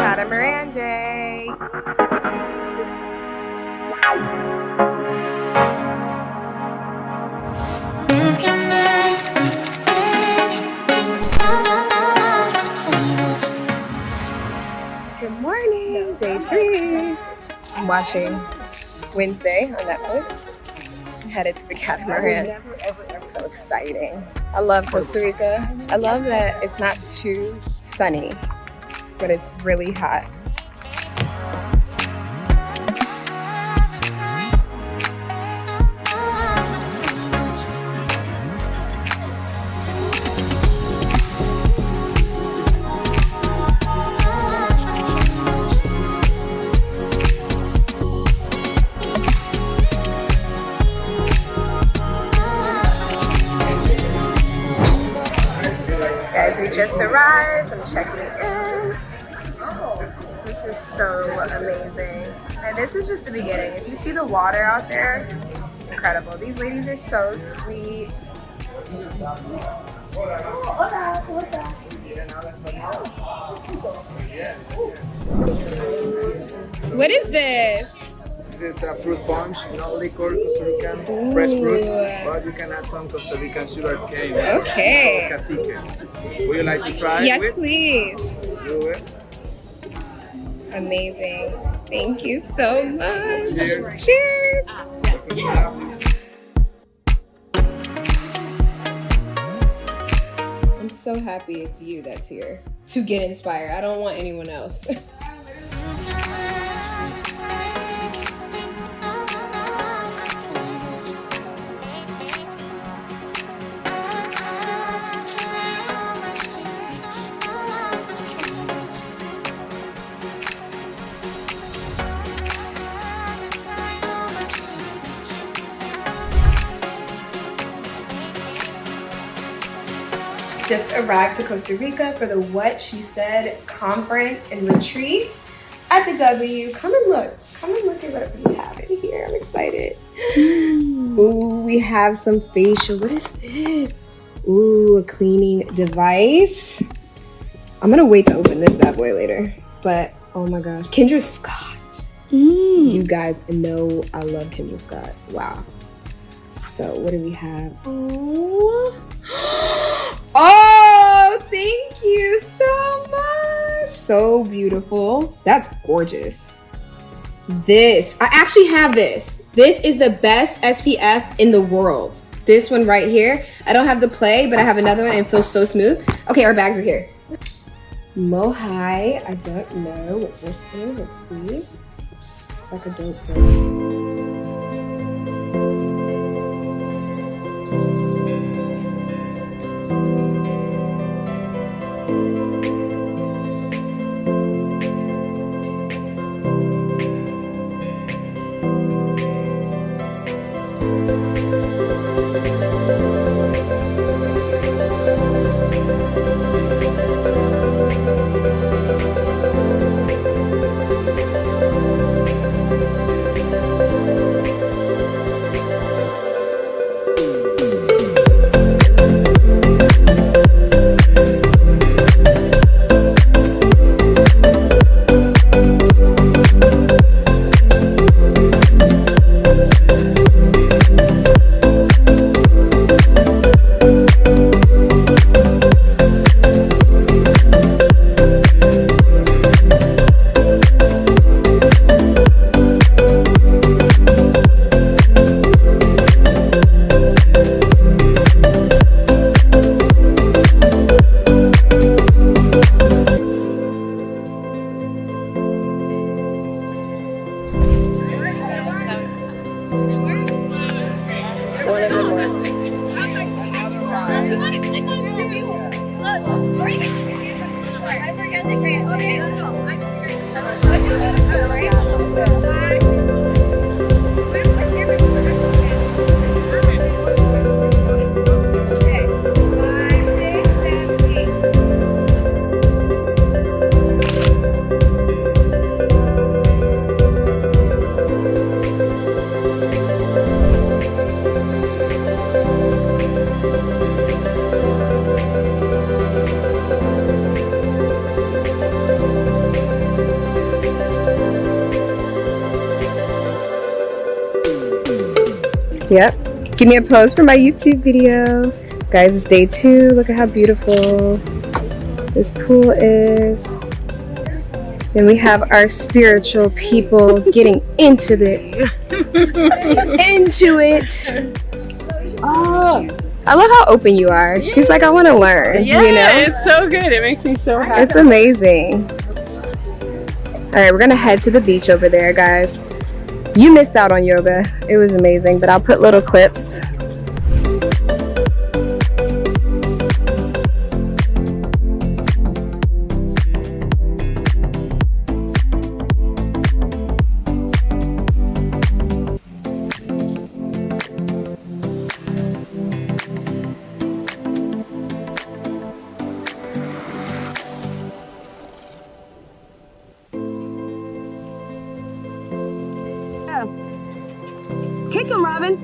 Catamaran day. Good morning, day 3. I'm watching Wednesday on Netflix. I'm headed to the Catamaran. So exciting. I love Costa Rica. I love that it's not too sunny, but it's really hot. Guys, we just arrived. I'm checking in. This is so amazing. And this is just the beginning. If you see the water out there, incredible. These ladies are so sweet. What is this? This is a fruit punch, no liquor, Costa Rican, fresh fruits, but you can add some Costa Rican sugar cane. Okay. Cacique. Would you like to try Yes, it? please. Do it. Amazing. Thank you so much. Cheers. Cheers. I'm so happy it's you that's here to get inspired. I don't want anyone else. Just arrived to Costa Rica for the What She Said conference and retreat at the W. Come and look at what we have in here. I'm excited. Ooh, we have some facial. What is this? Ooh, a cleaning device. I'm gonna wait to open this bad boy later. But oh my gosh, Kendra Scott. You guys know I love Kendra Scott. Wow. So what do we have? Oh, thank you so much. So beautiful. That's gorgeous. I actually have this. This is the best SPF in the world. This one right here. I don't have the play, but I have another one and it feels so smooth. Okay, our bags are here. Mohai. I don't know what this is. Let's see. It's like a dope brand. Yep. Give me a pose for my YouTube video. Guys, it's day 2. Look at how beautiful this pool is. Then we have our spiritual people getting into it. Oh, I love how open you are. She's like, I want to learn. yeah, you know? it's so good. It makes me so happy. It's amazing. All right, we're gonna head to the beach over there, guys. You missed out on yoga. It was amazing, but I'll put little clips. Kick him, Robin.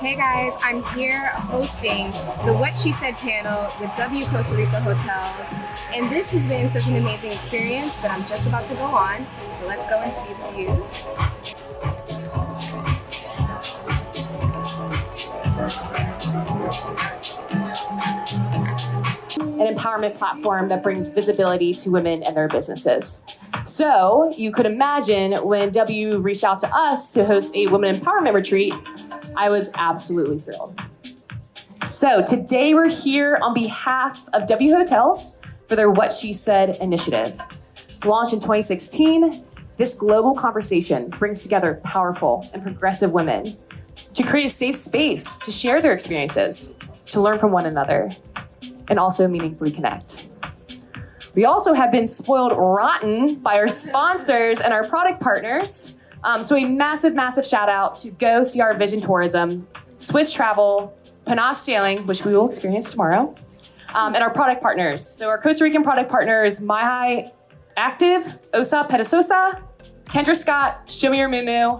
Hey guys, I'm here hosting the What She Said panel with W Costa Rica Hotels, and this has been such an amazing experience, but I'm just about to go on, so let's go and see the views. An empowerment platform that brings visibility to women and their businesses. So you could imagine when W reached out to us to host a women empowerment retreat, I was absolutely thrilled. So today we're here on behalf of W Hotels for their What She Said initiative. Launched in 2016, this global conversation brings together powerful and progressive women to create a safe space to share their experiences, to learn from one another, and also meaningfully connect. We also have been spoiled rotten by our sponsors and our product partners. So a massive, massive shout out to Go CR Vision Tourism, Swiss Travel, Panache Sailing, which we will experience tomorrow, and our product partners. So our Costa Rican product partners, My High Active, Osa Petasosa, Kendra Scott, Show Me Your Moo,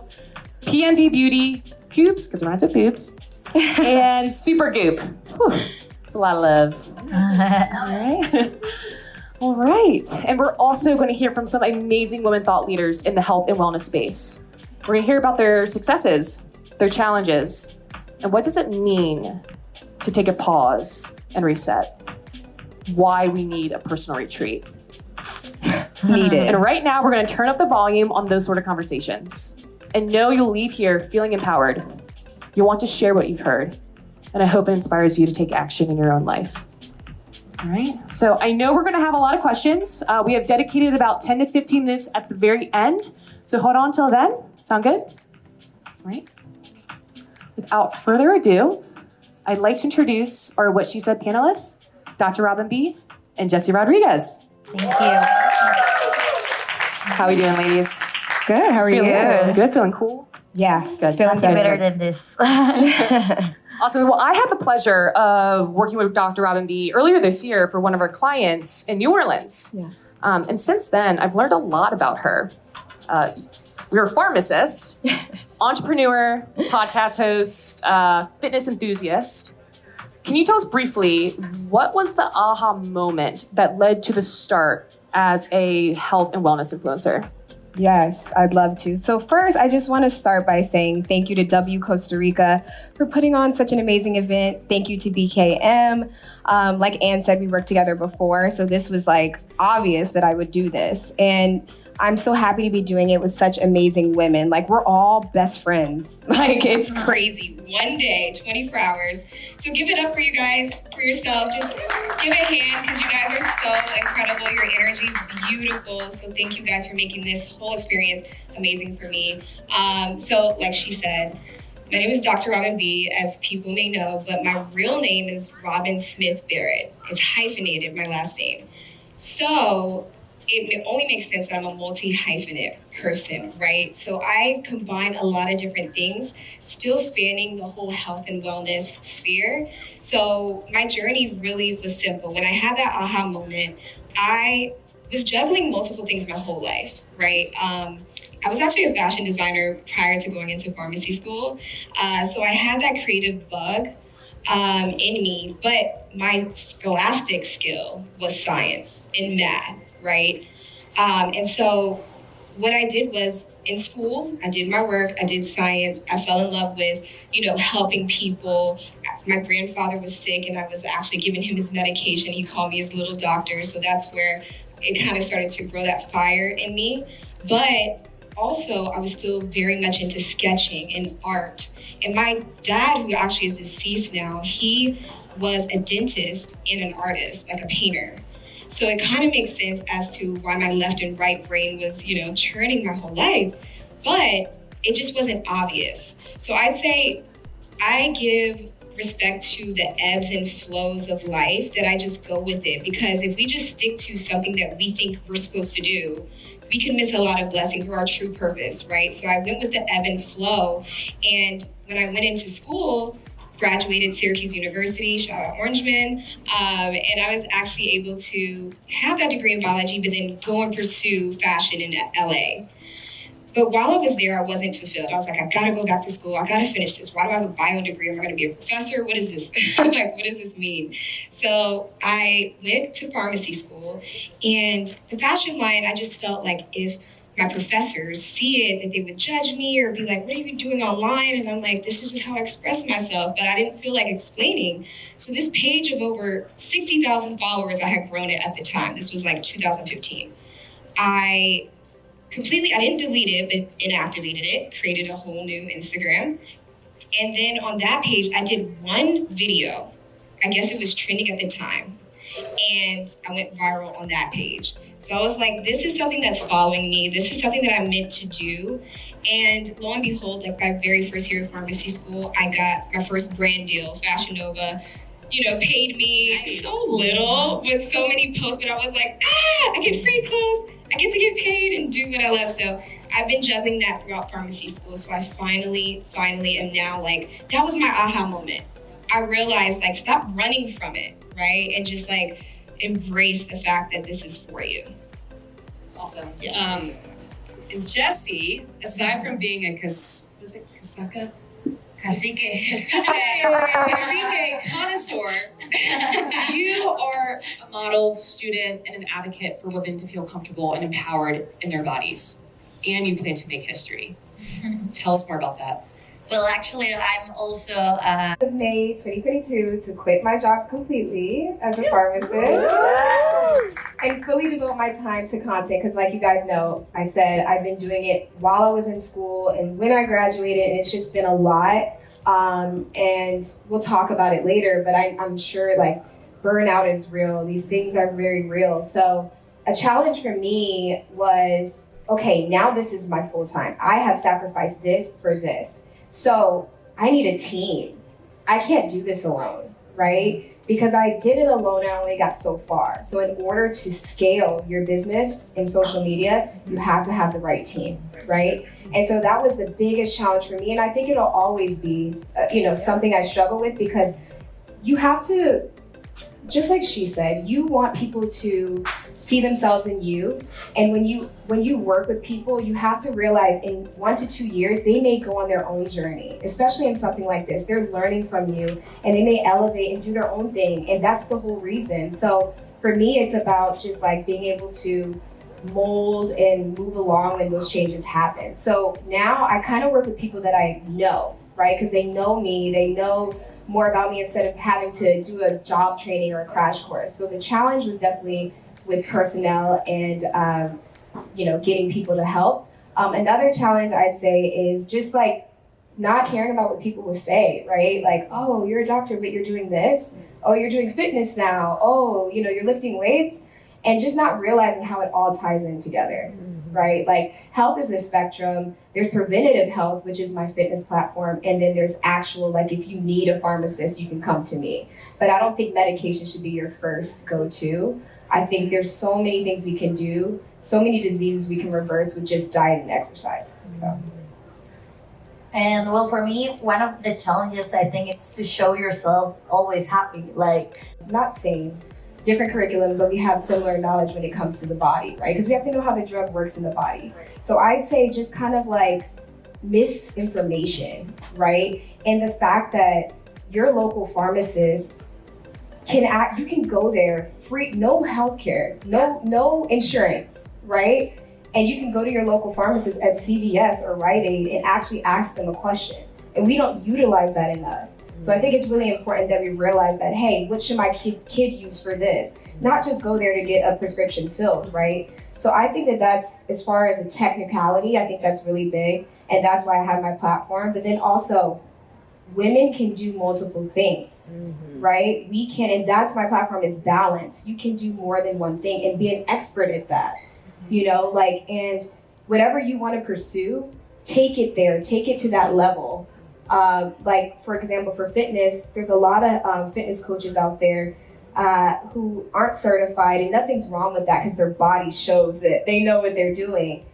PMD Beauty, Coops, because we're not to poops, and Super Goop. Whew, it's a lot of love. All right. All right, and we're also going to hear from some amazing women thought leaders in the health and wellness space. We're going to hear about their successes, their challenges, and what does it mean to take a pause and reset? Why we need a personal retreat. Needed. And right now, we're going to turn up the volume on those sort of conversations. And know you'll leave here feeling empowered. You'll want to share what you've heard. And I hope it inspires you to take action in your own life. All right, so I know we're gonna have a lot of questions. We have dedicated about 10 to 15 minutes at the very end. So hold on till then. Sound good? All right. Without further ado, I'd like to introduce our What She Said panelists, Dr. Robin B. and Jessie Rodriguez. Thank you. How are we doing, ladies? Good, how are you? Good, feeling cool? Yeah, Good. feeling Nothing good. better than this. Awesome. Well, I had the pleasure of working with Dr. Robin B. earlier this year for one of our clients in New Orleans. Yeah. And since then, I've learned a lot about her. You're a pharmacist, entrepreneur, podcast host, fitness enthusiast. Can you tell us briefly, what was the aha moment that led to the start as a health and wellness influencer? Yes, I'd love to. So first, I just want to start by saying thank you to W Costa Rica for putting on such an amazing event. Thank you to BKM. Like Ann said, we worked together before, so this was like obvious that I would do this. And I'm so happy to be doing it with such amazing women. Like, we're all best friends. Like, it's crazy. One day, 24 hours. So give it up for you guys, for yourself. Just give a hand, because you guys are so incredible. Your energy is beautiful. So thank you guys for making this whole experience amazing for me. So like she said, my name is Dr. Robin B, as people may know, but my real name is Robin Smith Barrett. It's hyphenated, my last name. So it only makes sense that I'm a multi-hyphenate person, right? So I combine a lot of different things, still spanning the whole health and wellness sphere. So my journey really was simple. When I had that aha moment, I was juggling multiple things my whole life, right? I was actually a fashion designer prior to going into pharmacy school. So I had that creative bug in me, but my scholastic skill was science and math, right? And so what I did was, in school, I did my work, I did science, I fell in love with, helping people. My grandfather was sick and I was actually giving him his medication. He called me his little doctor. So that's where it kind of started to grow that fire in me. But also, I was still very much into sketching and art. And my dad, who actually is deceased now, he was a dentist and an artist, like a painter. So it kind of makes sense as to why my left and right brain was, churning my whole life. But it just wasn't obvious. So I'd say I give respect to the ebbs and flows of life, that I just go with it. Because if we just stick to something that we think we're supposed to do, we can miss a lot of blessings or our true purpose, right? So I went with the ebb and flow. And when I went into school, graduated Syracuse University, shout out Orangeman, and I was actually able to have that degree in biology, but then go and pursue fashion in LA. But while I was there, I wasn't fulfilled. I was like, I gotta go back to school. I gotta finish this. Why do I have a bio degree? Am I gonna be a professor? What is this? Like, what does this mean? So I went to pharmacy school, and the fashion line, I just felt like if my professors see it, that they would judge me or be like, what are you doing online? And I'm like, this is just how I express myself, but I didn't feel like explaining. So this page of over 60,000 followers, I had grown it at the time. This was like 2015. I didn't delete it, but inactivated it, created a whole new Instagram. And then on that page, I did one video. I guess it was trending at the time. And I went viral on that page. So I was like, this is something that's following me. This is something that I'm meant to do. And lo and behold, like my very first year of pharmacy school, I got my first brand deal, Fashion Nova, paid me so little with so many posts, but I was like, I get free clothes. I get to get paid and do what I love. So I've been juggling that throughout pharmacy school. So I finally am now like, that was my aha moment. I realized, like, stop running from it, right? And just like embrace the fact that this is for you. That's awesome. And Jessie, aside from being a cacique connoisseur, you are a model, student, and an advocate for women to feel comfortable and empowered in their bodies. And you plan to make history. Tell us more about that. Well, actually, I'm also Of May 2022 to quit my job completely as a pharmacist and fully devote my time to content, because like you guys know, I said I've been doing it while I was in school and when I graduated, and it's just been a lot. And we'll talk about it later, but I'm sure like burnout is real. These things are very real. So a challenge for me was, okay, now this is my full time. I have sacrificed this for this. So I need a team. I can't do this alone, right? Because I did it alone, I only got so far. So in order to scale your business in social media, you have to have the right team, right? And so that was the biggest challenge for me. And I think it'll always be, something I struggle with, because you have to, just like she said, you want people to see themselves in you. And when you work with people, you have to realize in 1 to 2 years, they may go on their own journey, especially in something like this. They're learning from you and they may elevate and do their own thing. And that's the whole reason. So for me, it's about just like being able to mold and move along when those changes happen. So now I kind of work with people that I know, right? Because they know me, they know more about me instead of having to do a job training or a crash course. So the challenge was definitely with personnel and getting people to help. Another challenge I'd say is just like not caring about what people will say, right? Like, oh, you're a doctor, but you're doing this. Oh, you're doing fitness now. Oh, you're lifting weights, and just not realizing how it all ties in together, right? Like health is a spectrum. There's preventative health, which is my fitness platform. And then there's actual, like if you need a pharmacist, you can come to me. But I don't think medication should be your first go-to. I think there's so many things we can do, so many diseases we can reverse with just diet and exercise. So. And well, for me, one of the challenges, I think, it's to show yourself always happy. Like, not same, different curriculum, but we have similar knowledge when it comes to the body, right? Because we have to know how the drug works in the body. So I'd say just kind of like misinformation, right? And the fact that your local pharmacist you can go there free, no healthcare, no insurance, right? And you can go to your local pharmacist at CVS or Rite Aid and actually ask them a question. And we don't utilize that enough. So I think it's really important that we realize that, hey, what should my kid use for this? Not just go there to get a prescription filled, right? So I think that that's, as far as a technicality, I think that's really big. And that's why I have my platform. But then also, women can do multiple things, right? We can, and that's my platform, is balance. You can do more than one thing and be an expert at that, and whatever you want to pursue, take it there, take it to that level. Like for example, for fitness, there's a lot of fitness coaches out there who aren't certified, and nothing's wrong with that because their body shows that they know what they're doing.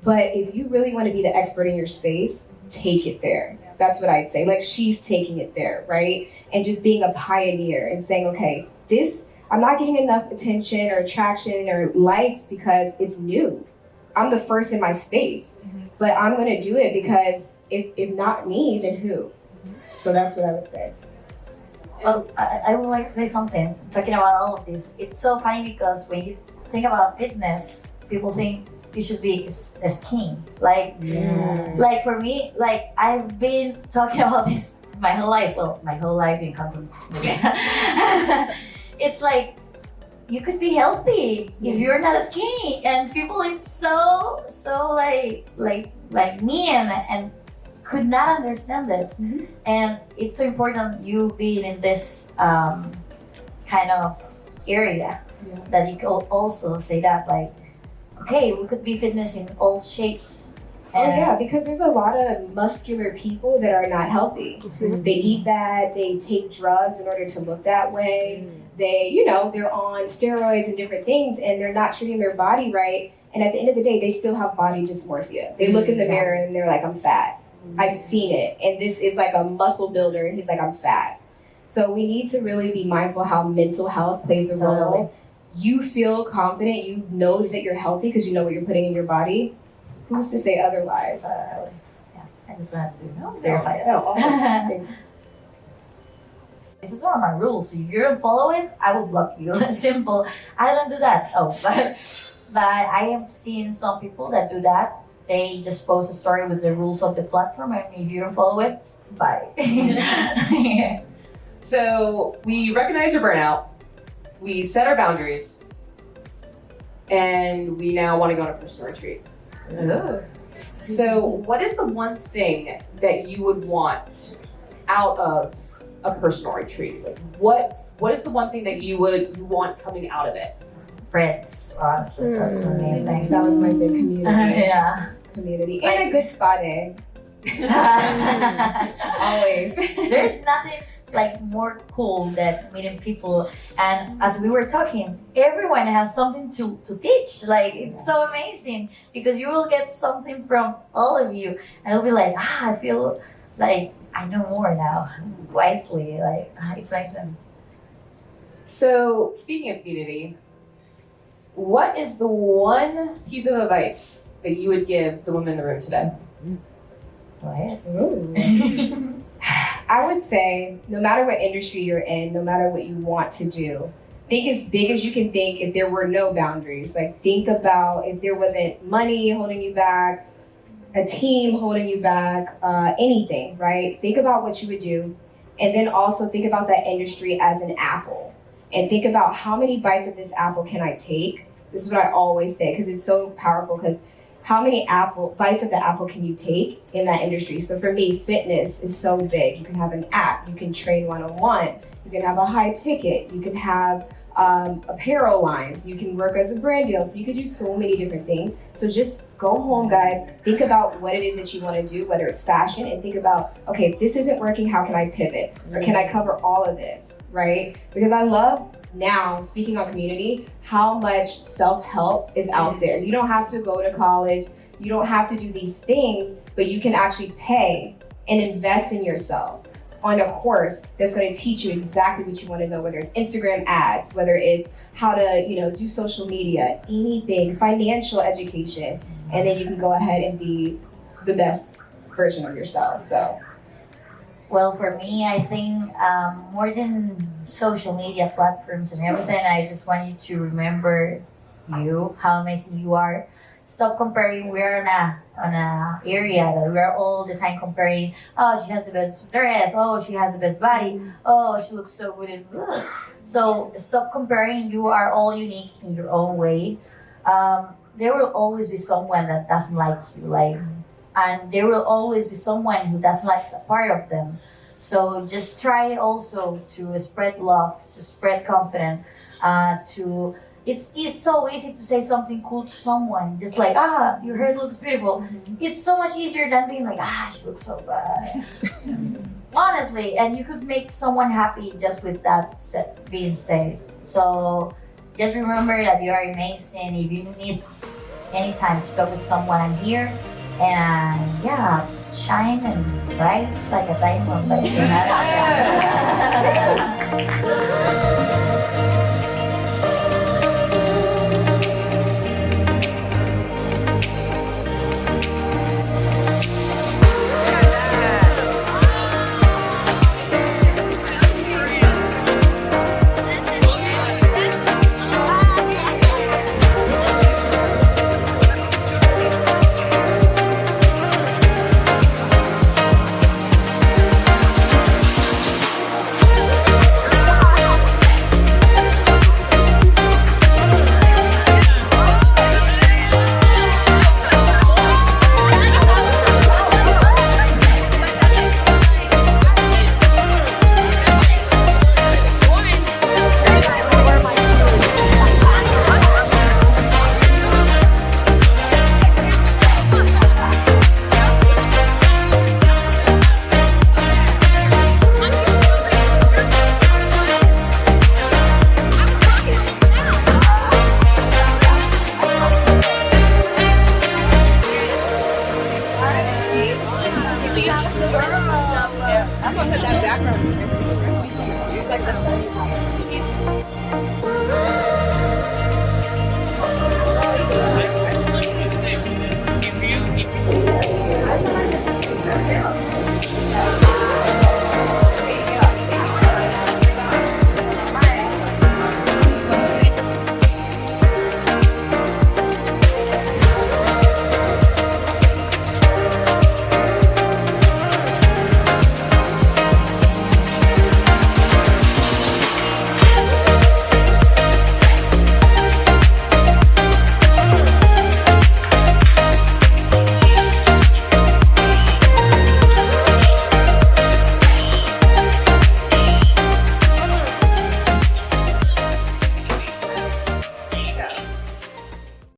But if you really want to be the expert in your space, take it there. That's what I'd say. Like she's taking it there, right? And just being a pioneer and saying, okay, I'm not getting enough attention or traction or likes because it's new. I'm the first in my space, but I'm going to do it because if not me, then who? So that's what I would say. well, I would like to say something, talking about all of this. It's so funny because when you think about fitness, people think you should be skinny. Like for me, like I've been talking about this my whole life. Well, my whole life in content. It's like you could be healthy if you're not skinny, and people it's so like me and could not understand this. And it's so important you being in this kind of area that you can also say that, like, okay, we could be fitness in all shapes. Because there's a lot of muscular people that are not healthy. They eat bad, they take drugs in order to look that way. They, they're on steroids and different things, and they're not treating their body right. And at the end of the day, they still have body dysmorphia. They look in the mirror and they're like, I'm fat. I've seen it. And this is like a muscle builder, and he's like, I'm fat. So we need to really be mindful how mental health plays a role. You feel confident, you know that you're healthy because you know what you're putting in your body. Who's to say otherwise? I just wanted to verify that. Awesome. This is one of my rules. If you don't follow it, I will block you. Simple. I don't do that. But I have seen some people that do that. They just post a story with the rules of the platform, and if you don't follow it, bye. So we recognize our burnout, we set our boundaries, and we now want to go on a personal retreat. So what is the one thing that you would want out of a personal retreat? Like what is the one thing that you want coming out of it? Friends, honestly, that's my main thing. That was my big community. Community. And a good spa day. Always. There's nothing like more cool than meeting people, and as we were talking, everyone has something to teach. Like it's so amazing because you will get something from all of you, and it'll be like, I feel like I know more now, wisely. Like it's nice. So speaking of community, what is the one piece of advice that you would give the women in the room today? Go ahead. I would say, no matter what industry you're in, no matter what you want to do, think as big as you can think if there were no boundaries. Like think about if there wasn't money holding you back, a team holding you back, anything, right? Think about what you would do. And then also think about that industry as an apple. And think about how many bites of this apple can I take This is what I always say because it's so powerful. Because how many bites of the apple can you take in that industry? So for me, fitness is so big. You can have an app. You can train one-on-one. You can have a high ticket. You can have apparel lines. You can work as a brand deal. So you can do so many different things. So just go home, guys. Think about what it is that you want to do, whether it's fashion, and think about, okay, if this isn't working, how can I pivot? Or can I cover all of this, right? Because I love now, speaking on community, how much self-help is out there. You don't have to go to college. You don't have to do these things, but you can actually pay and invest in yourself on a course that's going to teach you exactly what you want to know, whether it's Instagram ads, whether it's how to, do social media, anything, financial education, and then you can go ahead and be the best version of yourself. So, well, for me, I think more than social media platforms and everything, I just want you to remember you, how amazing you are. Stop comparing. We're on a area that we're all the time comparing. Oh, she has the best dress. Oh, she has the best body. Oh, she looks so good and good. So stop comparing. You are all unique in your own way. There will always be someone that doesn't like you, and there will always be someone who doesn't like a part of them. So just try also to spread love, to spread confidence, It's so easy to say something cool to someone, just like, your hair looks beautiful. It's so much easier than being like, she looks so bad. Honestly, and you could make someone happy just with that being said. So just remember that you are amazing. If you need any time to talk with someone, I'm here. And yeah, shine and bright like a diamond. Like